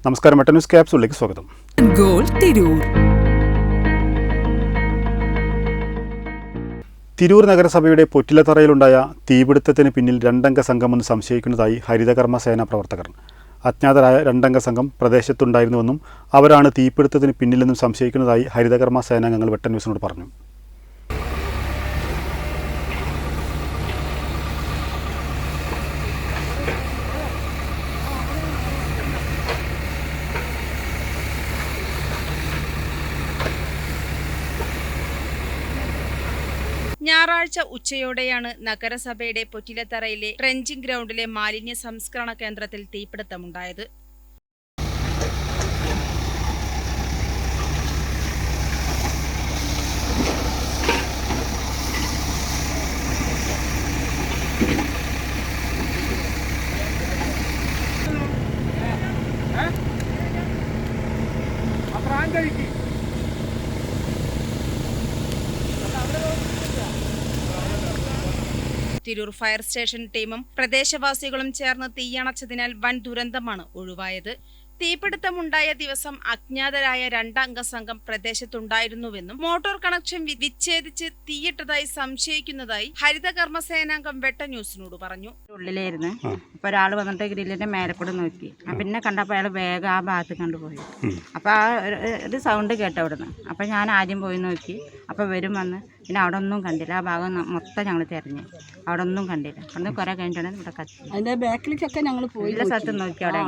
നമസ്കാരം, മെട്ട ന്യൂസ് ക്യാപ്സൂളിലേക്ക് സ്വാഗതം. തിരൂർ നഗരസഭയുടെ പൊറ്റിലത്തറയിലുണ്ടായ തീപിടുത്തത്തിന് പിന്നിൽ 2 അംഗ സംഘമെന്ന് സംശയിക്കുന്നതായി ഹരിതകർമ്മ സേന പ്രവർത്തകർ. അജ്ഞാതരായ 2 അംഗ സംഘം പ്രദേശത്തുണ്ടായിരുന്നുവെന്നും അവരാണ് തീപിടുത്തത്തിന് പിന്നിലെന്നും സംശയിക്കുന്നതായി ഹരിതകർമ്മ സേനാംഗങ്ങൾ വെട്ട ന്യൂസിനോട് പറഞ്ഞു. ഞായറാഴ്ച ഉച്ചയോടെയാണ് നഗരസഭയുടെ പൊറ്റിലത്തറയിലെ ട്രെഞ്ചിങ് ഗ്രൗണ്ടിലെ മാലിന്യ സംസ്കരണ കേന്ദ്രത്തിൽ തീപിടുത്തമുണ്ടായത്. തിരൂർ ഫയർ സ്റ്റേഷൻ ടീമും പ്രദേശവാസികളും ചേർന്ന് തീയണച്ചതിനാൽ വൻ ദുരന്തമാണ് ഒഴിവായത്. തീപിടുത്തമുണ്ടായ ദിവസം അജ്ഞാതരായ 2 അംഗ സംഘം പ്രദേശത്തുണ്ടായിരുന്നുവെന്നും മോട്ടോർ കണക്ഷൻ വിച്ഛേദിച്ച് തീയിട്ടതായി സംശയിക്കുന്നതായി ഹരിതകർമ്മ സേനാംഗം വെട്ട ന്യൂസിനോട് പറഞ്ഞു. ഉള്ളിലായിരുന്നു. അപ്പൊ ഒരാൾ വന്നിട്ട് ഗ്രില്ലിന്റെ മേലെ കൂടെ നോക്കി. പിന്നെ കണ്ടപ്പോൾ അയാൾ വേഗം ആ ഭാഗത്ത് കണ്ടുപോയി. അപ്പൊ ആ ഒരു സൗണ്ട് കേട്ട അവിടുന്ന്. അപ്പൊ ഞാൻ ആദ്യം പോയി നോക്കി. അപ്പൊ വരും വന്ന് പിന്നെ അവിടെ ഒന്നും കണ്ടില്ല. ആ ഭാഗം മൊത്തം ഞങ്ങൾ തിരഞ്ഞു, അവിടെ ഒന്നും കണ്ടില്ല. അവിടുന്ന് കുറെ കഴിഞ്ഞിട്ടാണ് ഇവിടെ കത്തി. അതിന്റെ ബാക്കിലേക്കൊക്കെ ഞങ്ങൾ പോയി സ്ഥലത്ത് നോക്കി അവിടെ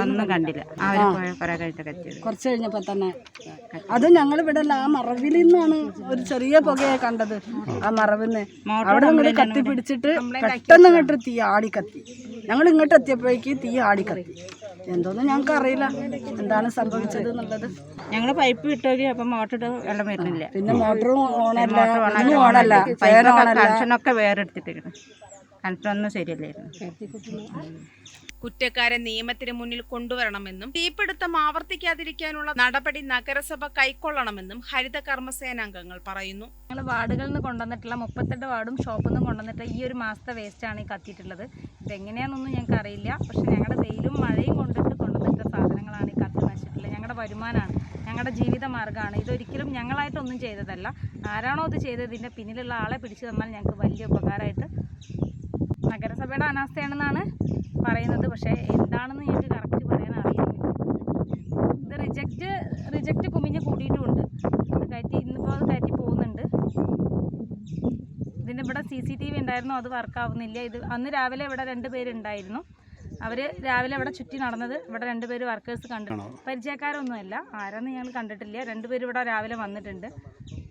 ഒന്നും കണ്ടില്ല. അവർ കുറെ കഴിഞ്ഞിട്ട് കത്തിയത്. കുറച്ച് കഴിഞ്ഞപ്പോ തന്നെ അത് ഞങ്ങൾ ഇവിടെ ആ മറവിൽ നിന്നാണ് ഒരു ചെറിയ പുകയെ കണ്ടത്. ആ മറവിന്ന് അവിടെ നമ്മൾ കത്തി പിടിച്ചിട്ട് പെട്ടെന്ന് ഇങ്ങോട്ട് തീ ആടിക്കത്തി. ഞങ്ങൾ ഇങ്ങോട്ട് എത്തിയപ്പോഴേക്ക് തീ ആടിക്കത്തി. എന്തോന്നും ഞങ്ങൾക്ക് അറിയില്ല എന്താണ് സംഭവിച്ചത് എന്നുള്ളത്. ഞങ്ങൾ പൈപ്പ് ഇട്ടോക്കി. അപ്പം മോട്ടർ വെള്ളം വരുന്നില്ല. പിന്നെ മോട്ടറും ഓണല്ല, കണക്ഷനൊക്കെ വേറെ എടുത്തിട്ടിരുന്നു. കണക്ഷനൊന്നും ശരിയല്ലായിരുന്നു. കുറ്റക്കാരെ നിയമത്തിന് മുന്നിൽ കൊണ്ടുവരണമെന്നും തീപിടുത്തം ആവർത്തിക്കാതിരിക്കാനുള്ള നടപടി നഗരസഭ കൈക്കൊള്ളണമെന്നും ഹരിതകർമ്മ സേനാംഗങ്ങൾ പറയുന്നു. ഞങ്ങൾ വാർഡുകളിൽ നിന്ന് കൊണ്ടുവന്നിട്ടുള്ള 38 വാർഡും ഷോപ്പിൽ നിന്ന് കൊണ്ടുവന്നിട്ട് ഈ ഒരു മാസത്തെ വേസ്റ്റാണ് ഈ കത്തിയിട്ടുള്ളത്. ഇതെങ്ങനെയാണെന്നൊന്നും ഞങ്ങൾക്ക് അറിയില്ല. പക്ഷെ ഞങ്ങളുടെ വെയിലും മഴയും കൊണ്ടുവന്നിട്ട സാധനങ്ങളാണ് ഈ കത്തി നശിച്ചിട്ടുള്ളത്. ഞങ്ങളുടെ വരുമാനമാണ്, ഞങ്ങളുടെ ജീവിത മാർഗ്ഗമാണ്. ഇതൊരിക്കലും ഞങ്ങളായിട്ടൊന്നും ചെയ്തതല്ല. ആരാണോ ഇത് ചെയ്തതിൻ്റെ പിന്നിലുള്ള ആളെ പിടിച്ചു തന്നാൽ ഞങ്ങൾക്ക് വലിയ ഉപകാരമായിട്ട്. നഗരസഭയുടെ അനാസ്ഥയാണെന്നാണ് പറയുന്നത്. പക്ഷേ എന്താണെന്ന് ഞങ്ങൾക്ക് കറക്റ്റ് പറയാൻ അറിയുന്നില്ല. ഇത് റിജക്റ്റ് കുമിഞ്ഞ് കൂടിയിട്ടുമുണ്ട്. അത് ഇന്നിപ്പോൾ അത് കയറ്റി പോകുന്നുണ്ട്. ഇതിൻ്റെ ഇവിടെ CCTV ഉണ്ടായിരുന്നു, അത് വർക്കാവുന്നില്ല. ഇത് അന്ന് രാവിലെ ഇവിടെ 2 പേരുണ്ടായിരുന്നു. അവർ രാവിലെ ഇവിടെ ചുറ്റി നടന്നത് ഇവിടെ 2 പേര് വർക്കേഴ്സ് കണ്ടിട്ടുണ്ട്. പരിചയക്കാരൊന്നുമല്ല, ആരാന്ന് ഞങ്ങൾ കണ്ടിട്ടില്ല. 2 പേര് ഇവിടെ രാവിലെ വന്നിട്ടുണ്ട്.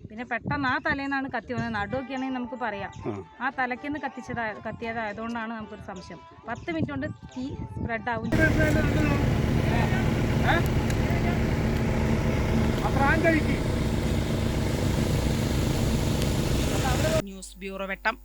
പിന്നെ പെട്ടെന്ന് ആ തലേന്നാണ് കത്തി വന്നത്. നടുവൊക്കെയാണെങ്കിൽ നമുക്ക് പറയാം ആ തലയ്ക്കൊന്ന് കത്തിയതായതുകൊണ്ടാണ് നമുക്കൊരു സംശയം. 10 മിനിറ്റ് കൊണ്ട് തീ സ്പ്രെഡ് ആവും. ന്യൂസ് ബ്യൂറോ വെട്ടം.